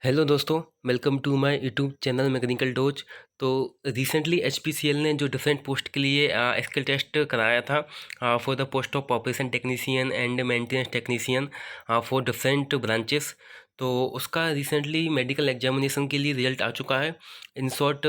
Hello दोस्तों, welcome to my YouTube channel mechanical dose. तो recently HPCL ने जो डिफरेंट पोस्ट के लिए स्किल टेस्ट कराया था for the post of operation technician and maintenance technician for different branches. तो उसका रिसेंटली मेडिकल एग्जामिनेशन के लिए रिजल्ट आ चुका है। इन शॉर्ट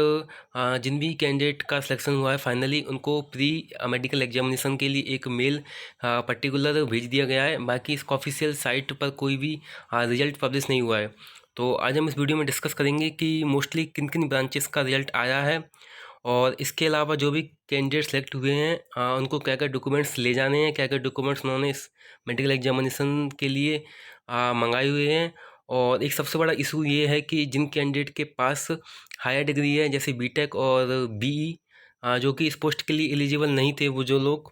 जिन भी कैंडिडेट का सिलेक्शन हुआ है फाइनली उनको प्री मेडिकल एग्जामिनेशन के लिए एक मेल पर्टिकुलर भेज दिया गया है। बाकी इसका ऑफिशियल साइट पर कोई भी रिजल्ट पब्लिश नहीं हुआ है। तो आज हम इस वीडियो में डिस्कस करेंगे कि मोस्टली किन किन ब्रांचेस का रिजल्ट आया है और इसके अलावा जो भी कैंडिडेट सेलेक्ट हुए हैं उनको क्या क्या डॉक्यूमेंट्स ले जाने हैं, क्या क्या डॉक्यूमेंट्स उन्होंने इस मेडिकल एग्जामिनेशन के लिए मंगाए हुए हैं। और एक सबसे बड़ा इशू ये है कि जिन कैंडिडेट के पास हायर डिग्री है जैसे बीटेक और बीई जो कि इस पोस्ट के लिए एलिजिबल नहीं थे, वो जो लोग,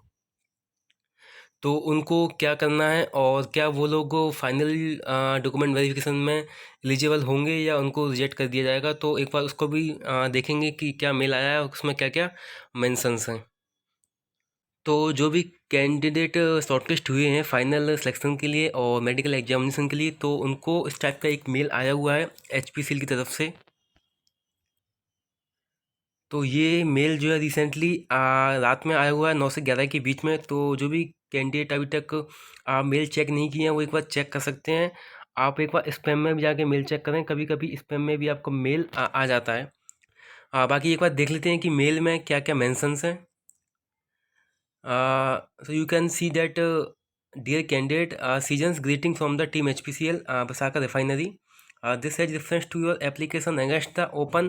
तो उनको क्या करना है और क्या वो लोग फाइनल डॉक्यूमेंट वेरिफिकेशन में एलिजिबल होंगे या उनको रिजेक्ट कर दिया जाएगा। तो एक बार उसको भी देखेंगे कि क्या मेल आया है और उसमें क्या क्या मेंशंस हैं। तो जो भी कैंडिडेट शॉर्टलिस्ट हुए हैं फाइनल सिलेक्शन के लिए और मेडिकल एग्जामिनेशन के लिए, तो उनको इस टाइप का एक मेल आया हुआ है एचपीसीएल की तरफ से। तो ये मेल जो है रिसेंटली रात में आया हुआ है 9 से 11 के बीच में। तो जो भी कैंडिडेट अभी तक मेल चेक नहीं किए हैं वो एक बार चेक कर सकते हैं। आप एक बार स्पैम में भी जाके मेल चेक करें, कभी कभी स्पैम में भी आपको मेल आ जाता है। बाकी एक बार देख लेते हैं कि मेल में क्या क्या मेंशंस हैं। So you can see that, dear candidate, season's greeting from the team HPCL Visakhapatnam Refinery. This has reference to your application against the open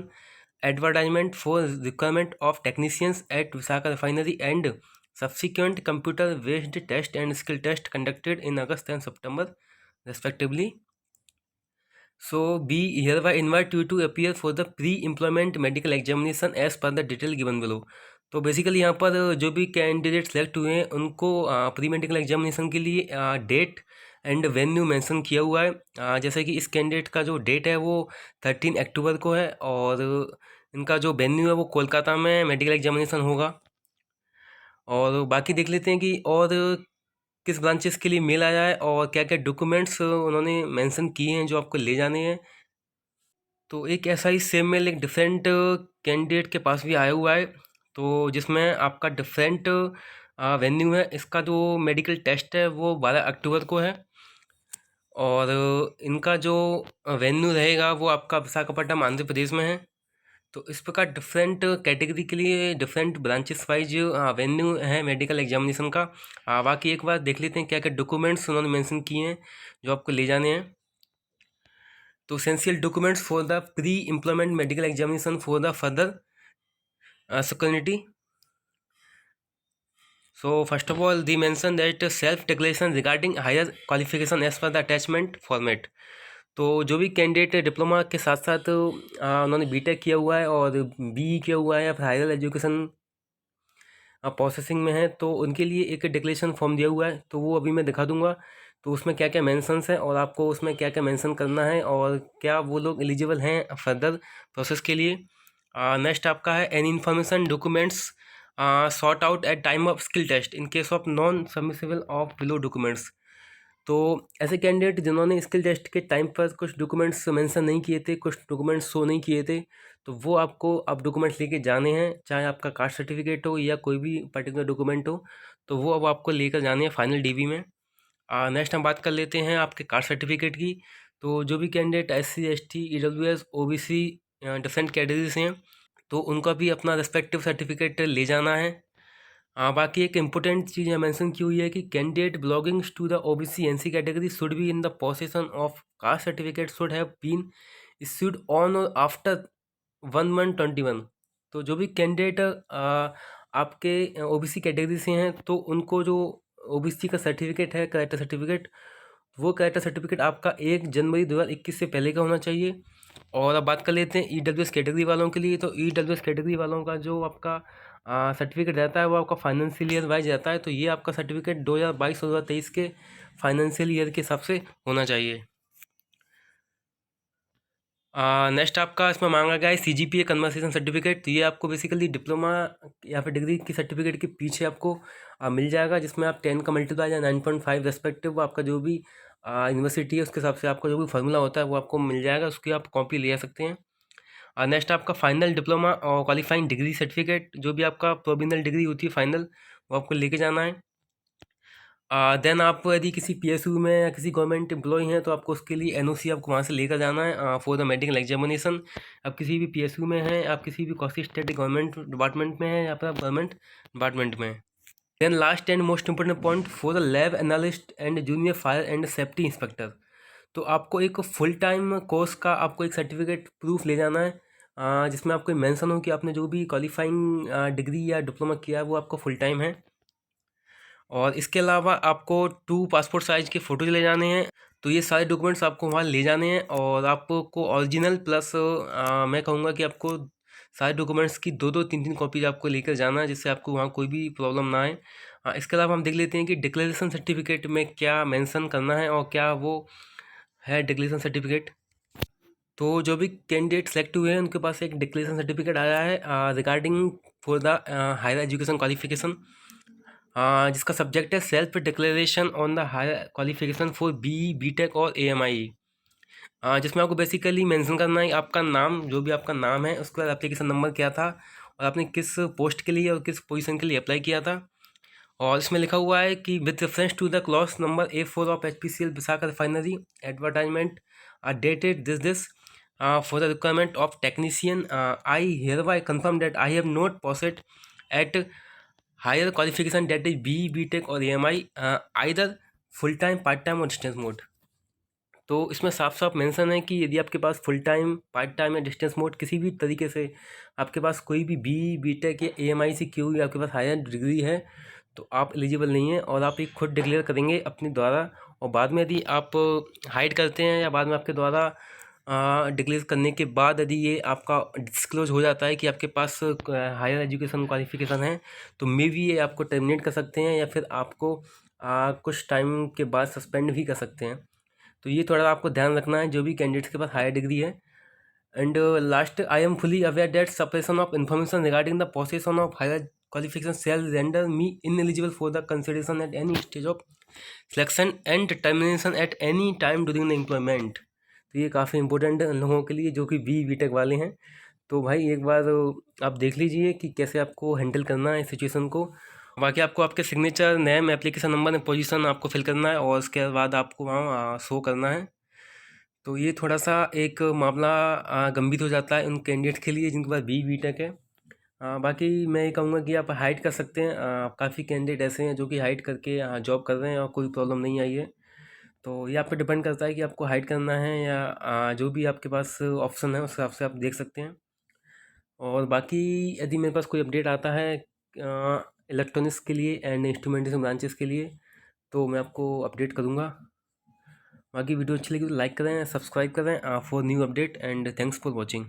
advertisement for requirement of technicians at Visakhapatnam Refinery and subsequent computer-based test and skill test conducted in August and September, respectively. So be hereby invite you to appear for the pre-employment medical examination as per the detail given below. तो basically यहाँ पर जो भी candidate select हुए हैं उनको pre medical examination के लिए डेट एंड वेन्यू मेंशन किया हुआ है। जैसे कि इस कैंडिडेट का जो डेट है वो 13 अक्टूबर को है और इनका जो वेन्यू है वो कोलकाता में मेडिकल एग्जामिनेशन होगा। और बाकी देख लेते हैं कि और किस ब्रांचेस के लिए मेल आया है और क्या क्या डॉक्यूमेंट्स उन्होंने मेंशन किए हैं जो आपको ले जाने हैं। तो एक ऐसा ही सेम मेल एक डिफरेंट कैंडिडेट के पास भी आया हुआ है, तो जिसमें आपका डिफरेंट वेन्यू है। इसका जो मेडिकल टेस्ट है वो 12 अक्टूबर को है और इनका जो वेन्यू रहेगा वो आपका विशाखापट्टनम आंध्र प्रदेश में है। तो इस प्रकार डिफरेंट कैटेगरी के लिए डिफरेंट ब्रांचेस वाइज वेन्यू है मेडिकल एग्जामिनेशन का। बाकी एक बार देख लेते हैं क्या क्या डॉक्यूमेंट्स उन्होंने मेंशन किए हैं जो आपको ले जाने हैं। तो essential documents for the pre employment medical examination for the further security. So first of all, they mention that self declaration regarding higher qualification as per the attachment format. तो जो भी कैंडिडेट डिप्लोमा के साथ साथ उन्होंने BTech किया हुआ है और बीई किया हुआ है या फिर हायर एजुकेशन प्रोसेसिंग में है, तो उनके लिए एक डिक्लेरेशन फॉर्म दिया हुआ है, तो वो अभी मैं दिखा दूंगा। तो उसमें क्या क्या मेंशंस हैं और आपको उसमें क्या क्या मेंशन करना है और क्या वो लोग एलिजिबल हैं फर्दर प्रोसेस के लिए। नेक्स्ट आपका है any information documents sort out at time of skill test in case of non submissible of below documents. तो ऐसे कैंडिडेट जिन्होंने स्किल टेस्ट के टाइम पर कुछ डॉक्यूमेंट्स मेंशन नहीं किए थे, कुछ डॉक्यूमेंट्स शो नहीं किए थे, तो वो आपको अब डॉक्यूमेंट्स लेके जाने हैं, चाहे आपका कास्ट सर्टिफिकेट हो या कोई भी पर्टिकुलर डॉक्यूमेंट हो, तो वो अब आपको लेकर जाने हैं फाइनल डीवी में। नेक्स्ट हम बात कर लेते हैं आपके कास्ट सर्टिफिकेट की। तो जो भी candidate SC ST EWS OBC different category से हैं, तो उनका भी अपना रेस्पेक्टिव सर्टिफिकेट ले जाना है। बाकी एक इम्पोर्टेंट चीज़ यहाँ मेंशन की हुई है कि candidate belongings to the OBC NC category should be in the possession of caste certificate should have been issued on or after 1/1/21। तो जो भी कैंडिडेट आपके OBC कैटेगरी से हैं, तो उनको जो OBC का सर्टिफिकेट है, कैरेक्टर सर्टिफिकेट, वो कैरेक्टर सर्टिफिकेट आपका 1 जनवरी 2021 से पहले का होना चाहिए। और अब बात कर लेते हैं EWS कैटेगरी वालों के लिए। तो EWS कैटेगरी वालों का जो आपका सर्टिफिकेट रहता है वो आपका फाइनेंशियल ईयर वाइज रहता है, तो ये आपका सर्टिफिकेट 2022 और 2023 के फाइनेंशियल ईयर के हिसाब से होना चाहिए। नेक्स्ट आपका इसमें मांगा गया है CGPA कन्वर्सेशन सर्टिफिकेट। तो ये आपको बेसिकली डिप्लोमा या फिर डिग्री की सर्टिफिकेट के पीछे आपको मिल जाएगा, जिसमें आप 10 का मल्टीप्लाई या 9.5 रेस्पेक्टिव आपका जो भी यूनिवर्सिटी है उसके हिसाब से आपका जो भी फार्मूला होता है वो आपको मिल जाएगा, उसकी आप कॉपी ले आ सकते हैं। नेक्स्ट आपका फाइनल डिप्लोमा और क्वालिफाइंग डिग्री सर्टिफिकेट, जो भी आपका प्रोविजनल डिग्री होती है फाइनल, वो आपको लेके जाना है। देन आप यदि किसी पीएसयू में या किसी गवर्नमेंट एम्प्लॉय हैं तो आपको उसके लिए एनओसी आपको वहाँ से लेकर जाना है फॉर द मेडिकल एग्जामिनेशन। आप किसी भी पीएसयू में हैं, आप किसी भी कौसी स्टेट गवर्नमेंट डिपार्टमेंट में हैं या फिर आप गवर्नमेंट डिपार्टमेंट में हैं। Then last and most important point for the lab analyst and junior fire and safety inspector, तो आपको एक फुल टाइम कोर्स का आपको एक सर्टिफिकेट प्रूफ ले जाना है, जिसमें आपको मेंशन हो कि आपने जो भी क्वालिफाइंग डिग्री या डिप्लोमा किया है वो आपको फुल टाइम है। और इसके अलावा आपको 2 पासपोर्ट साइज़ के फ़ोटोज़ ले जाने हैं। तो ये सारे डॉक्यूमेंट्स आपको वहाँ ले जाने हैं और आपको ओरिजिनल प्लस मैं कहूँगा कि आपको सारे डॉक्यूमेंट्स की 2-2 3-3 कॉपीज़ आपको लेकर जाना है, जिससे आपको वहाँ कोई भी प्रॉब्लम ना आए। इसके अलावा हम देख लेते हैं कि डिक्लेरेशन सर्टिफिकेट में क्या मेंशन करना है और क्या वो है डिक्लेरेशन सर्टिफिकेट। तो जो भी कैंडिडेट सेलेक्ट हुए हैं उनके पास एक डिक्लेरेशन सर्टिफिकेट आया है regarding for the higher education qualification, जिसका सब्जेक्ट है self declaration on the higher qualification for B tech or AMI, जिसमें आपको बेसिकली मेंशन करना है आपका नाम, जो भी आपका नाम है, उसके बाद एप्लीकेशन नंबर क्या था और आपने किस पोस्ट के लिए और किस पोजीशन के लिए अप्लाई किया था। और इसमें लिखा हुआ है कि with reference to the clause number A4 of HPCL Visakha refinery advertisement dated this for the requirement of technician I hereby confirm that I have not possessed at higher qualification that is B tech or AMI either full time part time or distance mode. तो इसमें साफ साफ mention है कि यदि आपके पास full time part time या डिस्टेंस मोड किसी भी तरीके से आपके पास कोई भी बी टेक या AMI से क्यों या आपके पास हायर डिग्री है तो आप एलिजिबल नहीं हैं और आप एक खुद डिक्लेयर करेंगे अपने द्वारा। और बाद में यदि आप हाइड करते हैं या बाद में आपके द्वारा डिक्लेयर करने के बाद यदि ये आपका डिस्क्लोज हो जाता है कि आपके पास हायर एजुकेशन क्वालिफिकेशन है तो मे बी ये आपको टर्मिनेट कर सकते हैं या फिर आपको कुछ टाइम के बाद सस्पेंड भी कर सकते हैं। तो ये थोड़ा आपको ध्यान रखना है जो भी कैंडिडेट्स के पास हायर डिग्री है। And last, I am fully aware that suppression of information regarding the possession of higher qualification shall render me ineligible for the consideration at any stage of selection and termination at any time during the employment। तो ये काफ़ी important है उन लोगों के लिए जो कि बी टेक वाले हैं। तो भाई एक बार आप देख लीजिए कि कैसे आपको हैंडल करना है सिचुएशन को। बाकी आपको आपके signature name application number and position आपको फिल करना है और उसके बाद आपको वहाँ शो करना है। तो ये थोड़ा सा एक मामला गंभीर हो जाता है उन कैंडिडेट के लिए जिनके पास बी टेक है। बाकी मैं ये कहूँगा कि आप हाइड कर सकते हैं, काफ़ी कैंडिडेट ऐसे हैं जो कि हाइड करके जॉब कर रहे हैं और कोई प्रॉब्लम नहीं आई है। तो ये आप पे डिपेंड करता है कि आपको हाइड करना है या जो भी आपके पास ऑप्शन है उस हिसाब से आप देख सकते हैं। और बाकी यदि मेरे पास कोई अपडेट आता है इलेक्ट्रॉनिक्स के लिए एंड इंस्ट्रूमेंटेशन ब्रांचेस के लिए तो मैं आपको अपडेट करूँगा। बाकी वीडियो अच्छी लगी तो लाइक करें, सब्सक्राइब करें for new update and thanks for watching.